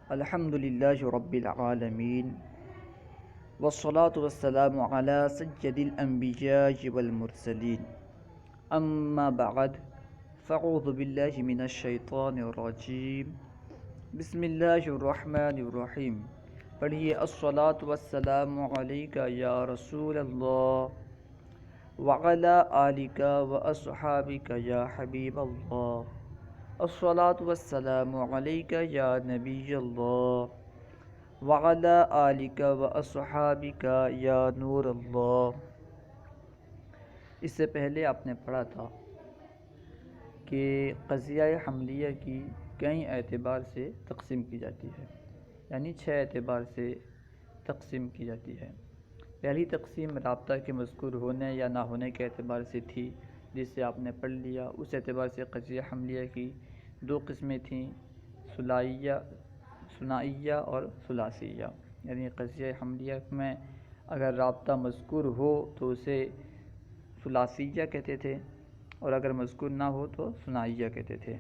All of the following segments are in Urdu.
الحمد للہ رب العالمین والصلاة والسلام علی سید الانبیاء والمرسلین اما بعد فاعوذ باللہ من الشیطان الرجیم بسم اللہ الرحمن الرحیم۔ پڑھیے الصلاة والسلام علیک یا رسول اللہ وعلی آلک واصحابک یا حبیب اللہ۔ الصلاة والسلام علیک یا نبی اللہ وعلی آلک واصحابک یا نور اللہ۔ اس سے پہلے آپ نے پڑھا تھا کہ قضیہ حملیہ کی کئی اعتبار سے تقسیم کی جاتی ہے، یعنی 6 اعتبار سے تقسیم کی جاتی ہے۔ پہلی تقسیم رابطہ کے مذکور ہونے یا نہ ہونے کے اعتبار سے تھی، جس سے آپ نے پڑھ لیا۔ اس اعتبار سے قضیہ حملیہ کی 2 قسمیں تھیں، ثنائیہ اور ثلاثیہ، یعنی قضیہ حملیہ میں اگر رابطہ مذکور ہو تو اسے ثلاثیہ کہتے تھے، اور اگر مذکور نہ ہو تو ثنائیہ کہتے تھے۔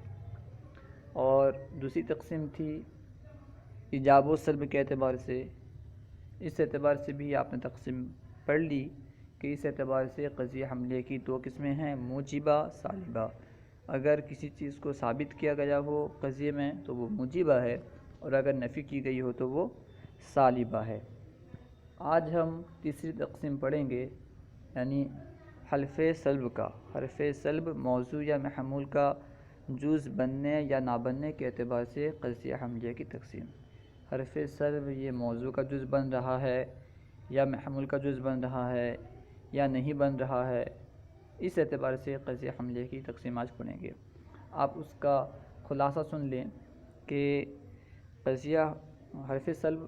اور دوسری تقسیم تھی ایجاب و سلب کے اعتبار سے۔ اس اعتبار سے بھی آپ نے تقسیم پڑھ لی کہ اس اعتبار سے قضیہ حملیہ کی 2 قسمیں ہیں، موجبہ سالبہ۔ اگر کسی چیز کو ثابت کیا گیا ہو قضیے میں تو وہ موجبہ ہے، اور اگر نفی کی گئی ہو تو وہ سالبہ ہے۔ آج ہم تیسری تقسیم پڑھیں گے، یعنی حلف سلب کا۔ حرف سلب موضوع یا محمول کا جز بننے یا نہ بننے کے اعتبار سے قضیہ حملیہ کی تقسیم۔ حرف سلب یہ موضوع کا جز بن رہا ہے یا محمول کا جز بن رہا ہے یا نہیں بن رہا ہے، اس اعتبار سے قضیہ حملیہ کی تقسیم آج پڑھیں گے۔ آپ اس کا خلاصہ سن لیں کہ قضیہ حرف سلب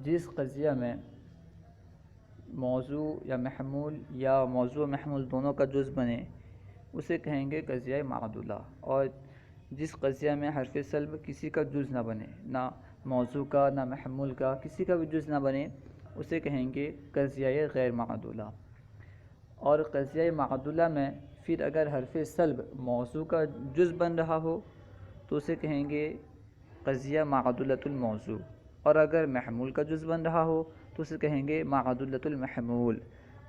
جس قضیہ میں موضوع یا محمول یا موضوع و محمول دونوں کا جز بنے اسے کہیں گے قضیہ معدولہ، اور جس قضیہ میں حرف سلب کسی کا جز نہ بنے، نہ موضوع کا نہ محمول کا، کسی کا بھی جز نہ بنے، اسے کہیں گے قضیہ غیر معدولہ۔ اور قضیہ معدولہ میں پھر اگر حرف سلب موضوع کا جز بن رہا ہو تو اسے کہیں گے قضیہ معدولۃ الموضوع، اور اگر محمول کا جز بن رہا ہو تو اسے کہیں گے معدولۃ المحمول،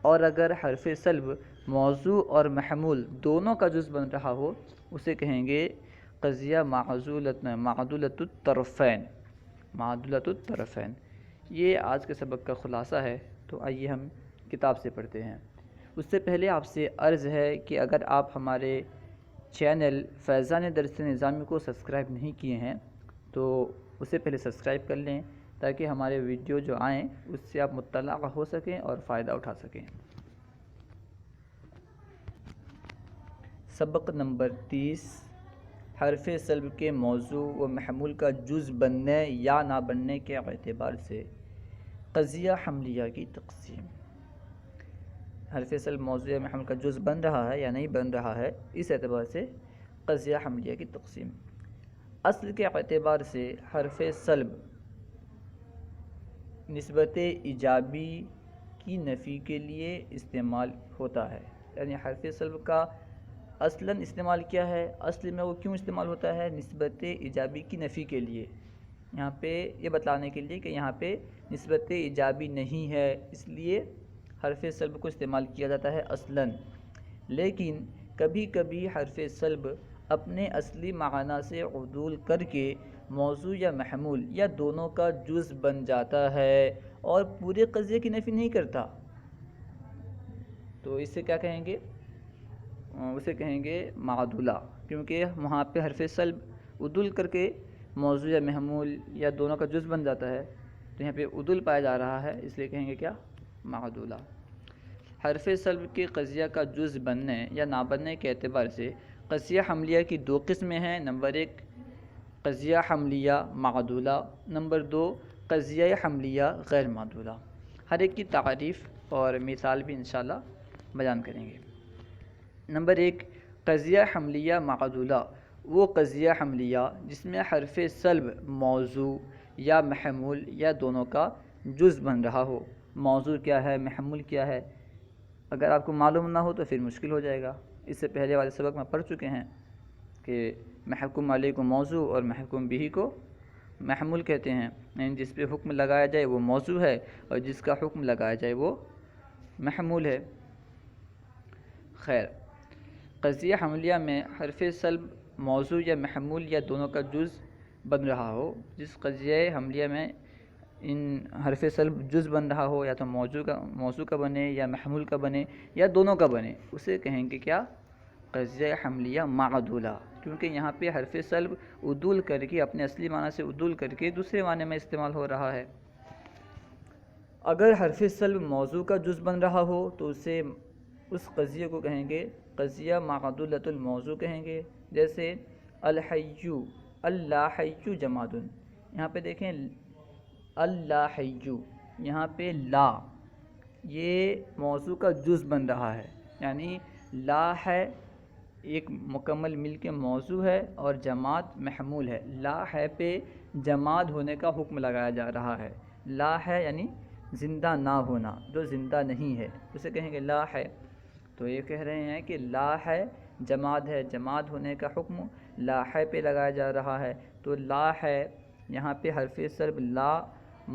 اور اگر حرف سلب موضوع اور محمول دونوں کا جز بن رہا ہو اسے کہیں گے قضیہ معدولۃ الطرفین۔ معدولۃ الطرفین یہ آج کے سبق کا خلاصہ ہے، تو آئیے ہم کتاب سے پڑھتے ہیں۔ اس سے پہلے آپ سے عرض ہے کہ اگر آپ ہمارے چینل فیضان درس نظامی کو سبسکرائب نہیں کیے ہیں تو اسے پہلے سبسکرائب کر لیں، تاکہ ہمارے ویڈیو جو آئیں اس سے آپ مطلع ہو سکیں اور فائدہ اٹھا سکیں۔ سبق نمبر 30، حرف سلب کے موضوع و محمول کا جز بننے یا نہ بننے کے اعتبار سے قضیہ حملیہ کی تقسیم۔ حرف سلب موضوع یا محمول کا جز بن رہا ہے یا نہیں بن رہا ہے، اس اعتبار سے قضیہ حملیہ کی تقسیم۔ اصل کے اعتبار سے حرف سلب نسبت ایجابی کی نفی کے لیے استعمال ہوتا ہے، یعنی حرف سلب کا اصلاً استعمال کیا ہے، اصل میں وہ کیوں استعمال ہوتا ہے؟ نسبت ایجابی کی نفی کے لیے، یہاں پہ یہ بتلانے کے لیے کہ یہاں پہ نسبت ایجابی نہیں ہے، اس لیے حرف سلب کو استعمال کیا جاتا ہے اصلاً۔ لیکن کبھی کبھی حرف سلب اپنے اصلی معنی سے عدول کر کے موضوع یا محمول یا دونوں کا جز بن جاتا ہے اور پورے قضیے کی نفی نہیں کرتا، تو اسے کیا کہیں گے؟ اسے کہیں گے معدولہ، کیونکہ وہاں پہ حرف سلب عدول کر کے موضوع یا محمول یا دونوں کا جز بن جاتا ہے، تو یہاں پہ عدول پایا جا رہا ہے، اس لیے کہیں گے کیا؟ معدولہ۔ حرف سلب کے قضیہ کا جز بننے یا نہ بننے کے اعتبار سے قضیہ حملیہ کی 2 قسمیں ہیں۔ نمبر 1 قضیہ حملیہ معدولہ، نمبر 2 قضیہ حملیہ غیر معدولہ۔ ہر ایک کی تعریف اور مثال بھی انشاءاللہ بیان کریں گے۔ نمبر 1 قضیہ حملیہ معدولہ، وہ قضیہ حملیہ جس میں حرف سلب موضوع یا محمول یا دونوں کا جز بن رہا ہو۔ موضوع کیا ہے، محمول کیا ہے، اگر آپ کو معلوم نہ ہو تو پھر مشکل ہو جائے گا۔ اس سے پہلے والے سبق میں پڑھ چکے ہیں کہ محکوم علیہ کو موضوع اور محکوم بھی کو محمول کہتے ہیں، یعنی جس پہ حکم لگایا جائے وہ موضوع ہے اور جس کا حکم لگایا جائے وہ محمول ہے۔ خیر، قضیہ حملیہ میں حرف سلب موضوع یا محمول یا دونوں کا جز بن رہا ہو، جس قضیہ حملیہ میں ان حرف سلب جز بن رہا ہو، یا تو موضوع کا بنے یا محمول کا بنے یا دونوں کا بنے، اسے کہیں گے کیا؟ قضیہ حملیہ معدولہ، کیونکہ یہاں پہ حرف سلب عدول کر کے اپنے اصلی معنی سے عدول کر کے دوسرے معنی میں استعمال ہو رہا ہے۔ اگر حرف سلب موضوع کا جز بن رہا ہو تو اس قضیے کو کہیں گے قضیہ معدولۃ الموضوع کہیں گے، جیسے الحی، اللہ حی جماد، یہاں پہ دیکھیں اللہ حی، یہاں پہ لا یہ موضوع کا جز بن رہا ہے، یعنی لا ہے ایک مکمل مل کے موضوع ہے اور جماد محمول ہے۔ لا ہے پہ جماد ہونے کا حکم لگایا جا رہا ہے۔ لا ہے یعنی زندہ نہ ہونا، جو زندہ نہیں ہے اسے کہیں گے لا ہے۔ تو یہ کہہ رہے ہیں کہ لا ہے جماد ہے، جماد ہونے کا حکم لا ہے پہ لگایا جا رہا ہے، تو لا ہے یہاں پہ حرف سلب لا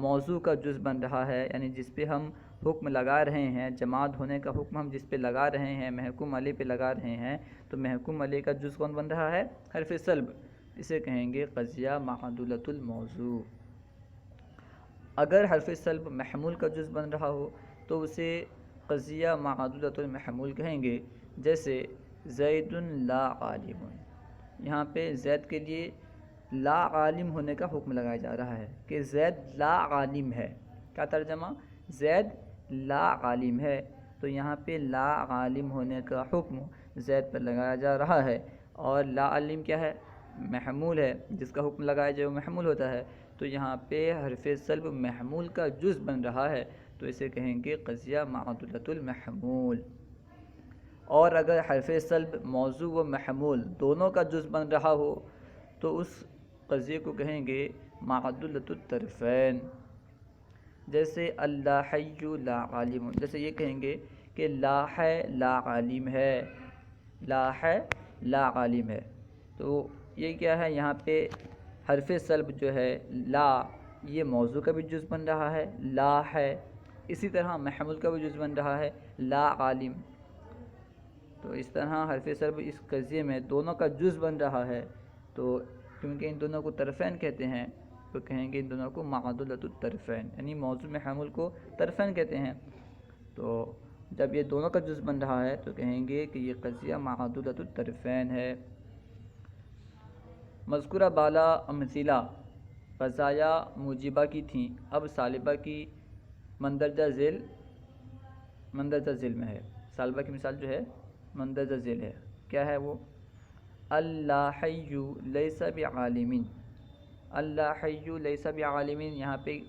موضوع کا جز بن رہا ہے، یعنی جس پہ ہم حکم لگا رہے ہیں، جماد ہونے کا حکم ہم جس پہ لگا رہے ہیں، محکوم علیہ پہ لگا رہے ہیں، تو محکوم علیہ کا جز کون بن رہا ہے؟ حرف سلب، اسے کہیں گے قضیہ معدولۃ الموضوع۔ اگر حرف سلب محمول کا جز بن رہا ہو تو اسے قضیہ معدولۃ المحمول کہیں گے، جیسے زید لا عالم، یہاں پہ زید کے لیے لا عالم ہونے کا حکم لگایا جا رہا ہے کہ زید لا عالم ہے۔ کیا ترجمہ؟ زید لا عالم ہے، تو یہاں پہ لا عالم ہونے کا حکم زید پر لگایا جا رہا ہے، اور لا عالم کیا ہے؟ محمول ہے، جس کا حکم لگایا جائے وہ محمول ہوتا ہے، تو یہاں پہ حرف سلب محمول کا جز بن رہا ہے، تو اسے کہیں گے قضیہ معدولۃ المحمول۔ اور اگر حرف سلب موضوع و محمول دونوں کا جز بن رہا ہو تو اس قضیے کو کہیں گے معدولۃ الطرفین، جیسے اللہ حی لا عالم، جیسے یہ کہیں گے کہ لا ہے لا عالم ہے، لا ہے لا عالم ہے، تو یہ کیا ہے؟ یہاں پہ حرف سلب جو ہے لا یہ موضوع کا بھی جز بن رہا ہے، لا ہے، اسی طرح محمول کا بھی جز بن رہا ہے لا عالم، تو اس طرح حرف سلب اس قضیے میں دونوں کا جز بن رہا ہے، تو کیونکہ ان دونوں کو طرفین کہتے ہیں تو کہیں گے ان دونوں کو معدولۃ الطرفین، یعنی موضوع محمول کو طرفین کہتے ہیں، تو جب یہ دونوں کا جز بن رہا ہے تو کہیں گے کہ یہ قضیہ معدولۃ الطرفین ہے۔ مذکورہ بالا امثلہ قضایا موجبہ کی تھیں، اب سالبہ کی مندرجہ ذیل میں ہے۔ سالبہ کی مثال جو ہے مندرجہ ذیل ہے، کیا ہے وہ؟ اللہ حی لیس بعالم، اللہ حی لیس بعالم، یہاں پہ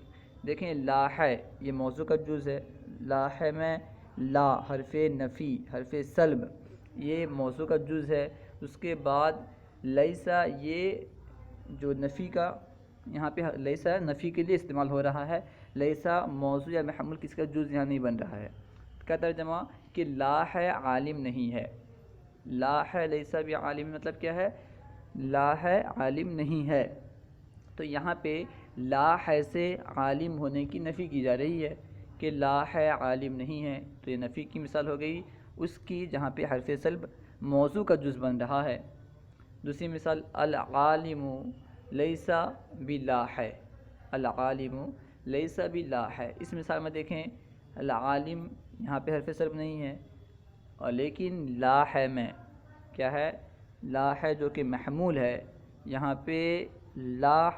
دیکھیں لا ہے یہ موضوع کا جز ہے، لا ہے میں لا حرف نفی حرف سلب یہ موضوع کا جز ہے، اس کے بعد لیسا یہ جو نفی کا یہاں پہ لیسا نفی کے لیے استعمال ہو رہا ہے، لیسا موضوع یا محمول کس کا جز یہاں نہیں بن رہا ہے۔ کیا ترجمہ؟ کہ لا ہے عالم نہیں ہے، لا ہے لیسا بعالم مطلب کیا ہے؟ لا ہے عالم نہیں ہے، تو یہاں پہ لا ہے سے عالم ہونے کی نفی کی جا رہی ہے کہ لا ہے عالم نہیں ہے، تو یہ نفی کی مثال ہو گئی اس کی جہاں پہ حرف سلب موضوع کا جز بن رہا ہے۔ دوسری مثال العالم لیسا بلا ہے، العالم لیسا بلا ہے، اس مثال میں دیکھیں العالم یہاں پہ حرف سلب نہیں ہے، اور لیکن لا ہے میں کیا ہے؟ لا ہے جو کہ محمول ہے، یہاں پہ لا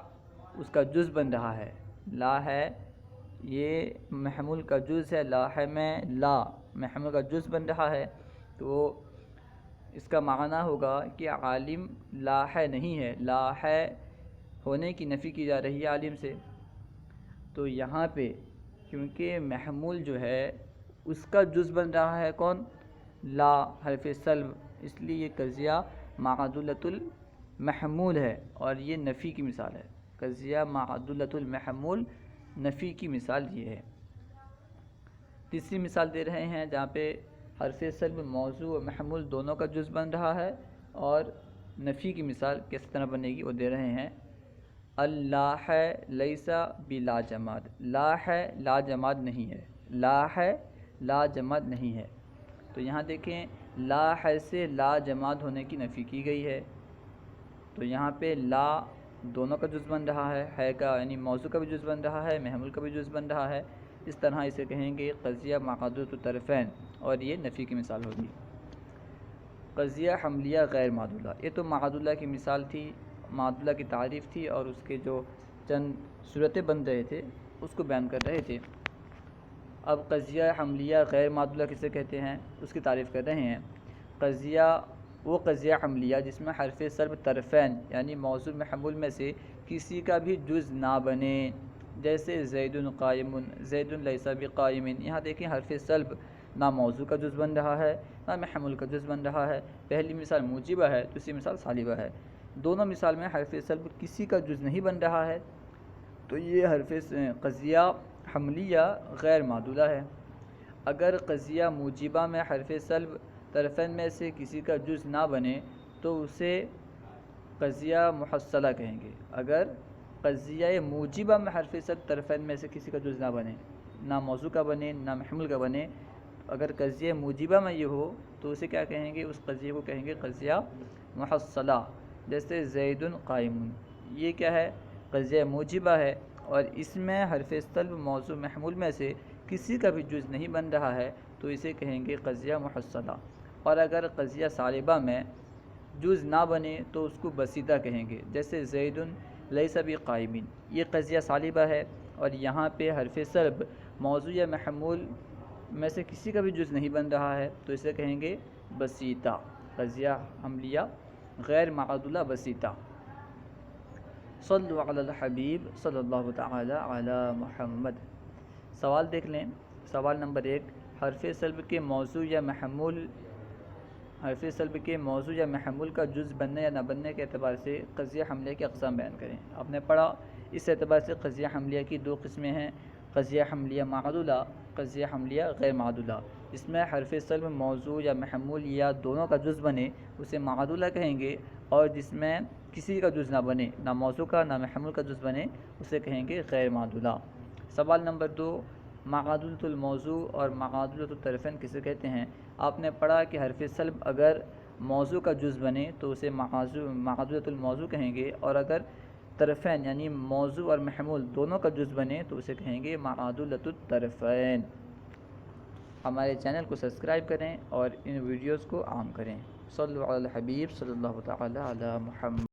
اس کا جز بن رہا ہے، لا ہے یہ محمول کا جز ہے، لا ہے میں لا محمول کا جز بن رہا ہے، تو اس کا معنی ہوگا کہ عالم لا ہے نہیں ہے، لا ہے ہونے کی نفی کی جا رہی ہے عالم سے، تو یہاں پہ کیونکہ محمول جو ہے اس کا جز بن رہا ہے کون؟ لا حرف سلب، اس لیے یہ قضیہ معدولۃ المحمول ہے، اور یہ نفی کی مثال ہے، قضیہ معدولۃ المحمول نفی کی مثال یہ ہے۔ تیسری مثال دے رہے ہیں جہاں پہ حرف سلب موضوع و محمول دونوں کا جز بن رہا ہے، اور نفی کی مثال کس طرح بنے گی وہ دے رہے ہیں۔ اللہ ہے لیسا بلا جماد، لا ہے لا جماد نہیں ہے، لا ہے لا جماد نہیں ہے۔ تو یہاں دیکھیں لا ہے سے لا جماد ہونے کی نفی کی گئی ہے، تو یہاں پہ لا دونوں کا جز بن رہا ہے کا یعنی موضوع کا بھی جز بن رہا ہے، محمول کا بھی جز بن رہا ہے۔ اس طرح اسے کہیں گے قضیہ معدودۃ الطرفین، اور یہ نفی کی مثال ہوگی۔ قضیہ حملیہ غیر معدولہ، یہ تو معدولہ کی مثال تھی، معدولہ کی تعریف تھی، اور اس کے جو چند صورتیں بن رہے تھے اس کو بیان کر رہے تھے۔ اب قضیہ حملیہ غیر معدولہ کسے کہتے ہیں اس کی تعریف کر رہے ہیں۔ وہ قضیہ حملیہ جس میں حرف سلب طرفین یعنی موضوع محمول میں سے کسی کا بھی جز نہ بنے، جیسے زید قائم، زید لیس بقائم۔ یہاں دیکھیں حرف سلب نہ موضوع کا جز بن رہا ہے نہ محمول کا جز بن رہا ہے، پہلی مثال موجبہ ہے دوسری مثال سالبہ ہے، دونوں مثال میں حرف سلب کسی کا جز نہیں بن رہا ہے، تو یہ قضیہ حملیہ غیر معدولہ ہے۔ اگر قضیہ موجبہ میں حرف سلب طرفین میں سے کسی کا جز نہ بنے تو اسے قضیہ محصلہ کہیں گے۔ اگر قضیہ موجبہ میں حرف سلب طرفین میں سے کسی کا جز نہ بنے، نہ موضوع کا بنے نہ محمول کا بنے، اگر قضیہ موجبہ میں یہ ہو تو اسے کیا کہیں گے؟ اس قضیہ کو کہیں گے قضیہ محصلہ، جیسے زید قائم۔ یہ کیا ہے؟ قضیہ موجبہ ہے، اور اس میں حرف سلب موضوع محمول میں سے کسی کا بھی جز نہیں بن رہا ہے تو اسے کہیں گے قضیہ محصلہ۔ اور اگر قضیہ سالبہ میں جز نہ بنے تو اس کو بسیطہ کہیں گے، جیسے زید لیس بقائم۔ یہ قضیہ سالبہ ہے اور یہاں پہ حرف سلب موضوع یا محمول میں سے کسی کا بھی جز نہیں بن رہا ہے تو اسے کہیں گے بسیطہ، قضیہ حملیہ غیر معدولہ بسیطہ۔ صلوا علی الحبیب صلی اللہ تعالی علی محمد۔ سوال دیکھ لیں، سوال نمبر 1، حرف سلب کے موضوع یا محمول کا جز بننے یا نہ بننے کے اعتبار سے قضیہ حملیہ کی اقسام بیان کریں۔ آپ نے پڑھا اس اعتبار سے قضیہ حملیہ کی دو قسمیں ہیں، قضیہ حملیہ معدولہ، قضیہ حملیہ غیر معدولہ۔ اس میں حرف سلب موضوع یا محمول یا دونوں کا جز بنے اسے معدولہ کہیں گے، اور جس میں کسی کا جز نہ بنے، نہ موضوع کا نہ محمول کا جز بنے، اسے کہیں گے غیر معدولہ۔ سوال نمبر 2، معدولۃ الموضوع اور معدولۃ الطرفین کسے کہتے ہیں؟ آپ نے پڑھا کہ حرف سلب اگر موضوع کا جز بنے تو اسے معدولۃ الموضوع کہیں گے، اور اگر طرفین یعنی موضوع اور محمول دونوں کا جز بنے تو اسے کہیں گے معدولۃ الطرفین۔ ہمارے چینل کو سبسکرائب کریں اور ان ویڈیوز کو عام کریں۔ صلوا علی الحبیب صلی اللہ تعالی علی محمد۔